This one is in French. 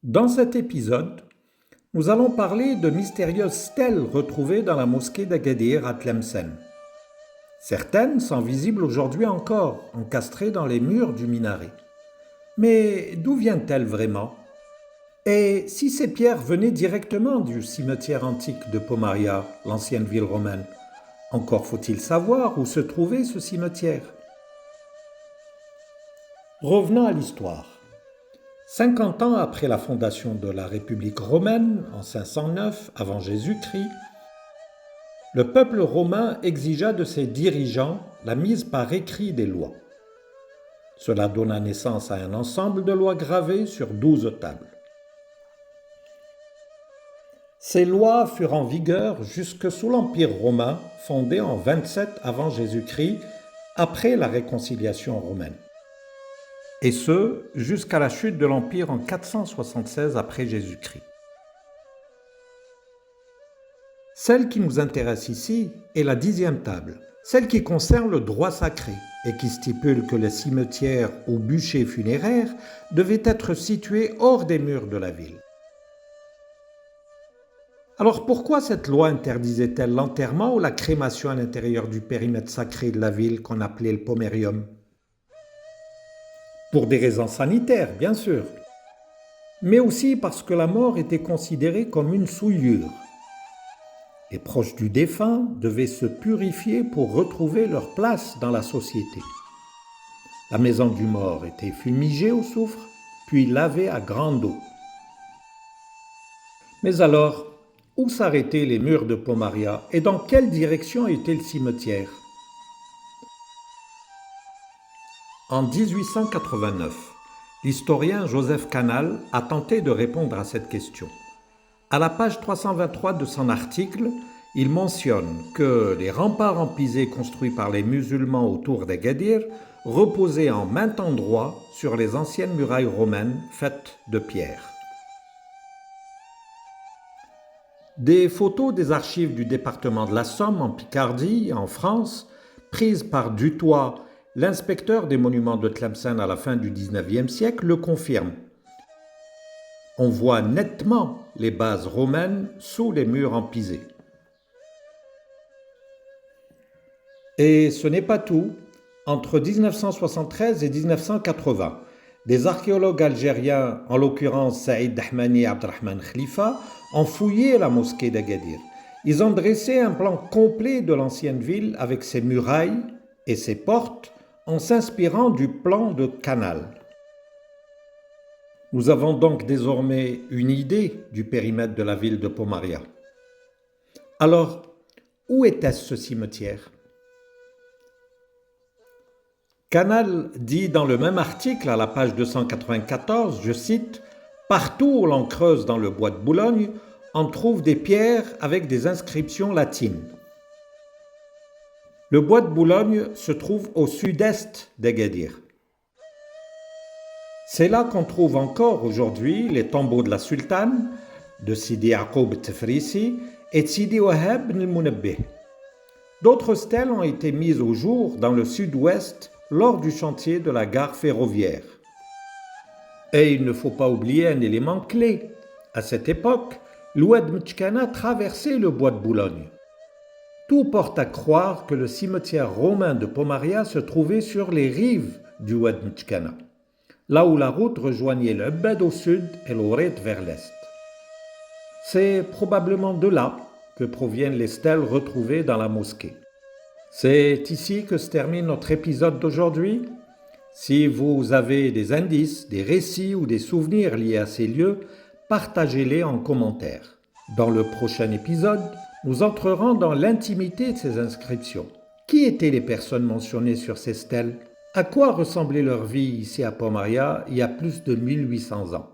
Dans cet épisode, nous allons parler de mystérieuses stèles retrouvées dans la mosquée d'Agadir à Tlemcen. Certaines sont visibles aujourd'hui encore, encastrées dans les murs du minaret. Mais d'où viennent-elles vraiment? Et si ces pierres venaient directement du cimetière antique de Pomaria, l'ancienne ville romaine, encore faut-il savoir où se trouvait ce cimetière. Revenons à l'histoire. 50 ans après la fondation de la République romaine, en 509 avant Jésus-Christ, le peuple romain exigea de ses dirigeants la mise par écrit des lois. Cela donna naissance à un ensemble de lois gravées sur 12 tables. Ces lois furent en vigueur jusque sous l'Empire romain, fondé en 27 avant Jésus-Christ, après la réconciliation romaine. Et ce, jusqu'à la chute de l'Empire en 476 après Jésus-Christ. Celle qui nous intéresse ici est la 10e table, celle qui concerne le droit sacré et qui stipule que les cimetières ou bûchers funéraires devaient être situés hors des murs de la ville. Alors pourquoi cette loi interdisait-elle l'enterrement ou la crémation à l'intérieur du périmètre sacré de la ville qu'on appelait le pomerium? Pour des raisons sanitaires, bien sûr, mais aussi parce que la mort était considérée comme une souillure. Les proches du défunt devaient se purifier pour retrouver leur place dans la société. La maison du mort était fumigée au soufre, puis lavée à grande eau. Mais alors, où s'arrêtaient les murs de Pomaria et dans quelle direction était le cimetière? En 1889, l'historien Joseph Canal a tenté de répondre à cette question. À la page 323 de son article, il mentionne que les remparts en pisé construits par les musulmans autour d'Agadir reposaient en maint endroit sur les anciennes murailles romaines faites de pierre. Des photos des archives du département de la Somme en Picardie, en France, prises par Dutoit, l'inspecteur des monuments de Tlemcen à la fin du XIXe siècle, le confirment. On voit nettement les bases romaines sous les murs en pisé. Et ce n'est pas tout. Entre 1973 et 1980, des archéologues algériens, en l'occurrence Saïd Dahmani et Abdelrahman Khalifa, ont fouillé la mosquée d'Agadir. Ils ont dressé un plan complet de l'ancienne ville avec ses murailles et ses portes en s'inspirant du plan de Canal. Nous avons donc désormais une idée du périmètre de la ville de Pomaria. Alors, où était-ce ce cimetière? Canal dit dans le même article à la page 294, je cite, « Partout où l'on creuse dans le bois de Boulogne, on trouve des pierres avec des inscriptions latines. » Le bois de Boulogne se trouve au sud-est d'Agadir. C'est là qu'on trouve encore aujourd'hui les tombeaux de la sultane, de Sidi Yaqub Tefrisi et de Sidi Wahab el-Munabbih. D'autres stèles ont été mises au jour dans le sud-ouest lors du chantier de la gare ferroviaire. Et il ne faut pas oublier un élément clé. À cette époque, l'Oued Mtchkana traversait le bois de Boulogne. Tout porte à croire que le cimetière romain de Pomaria se trouvait sur les rives du Oued Mtchkana, là où la route rejoignait le Bed au sud et l'Oret vers l'est. C'est probablement de là que proviennent les stèles retrouvées dans la mosquée. C'est ici que se termine notre épisode d'aujourd'hui. Si vous avez des indices, des récits ou des souvenirs liés à ces lieux, partagez-les en commentaire. Dans le prochain épisode, nous entrerons dans l'intimité de ces inscriptions. Qui étaient les personnes mentionnées sur ces stèles? À quoi ressemblait leur vie ici à Pomaria il y a plus de 1800 ans?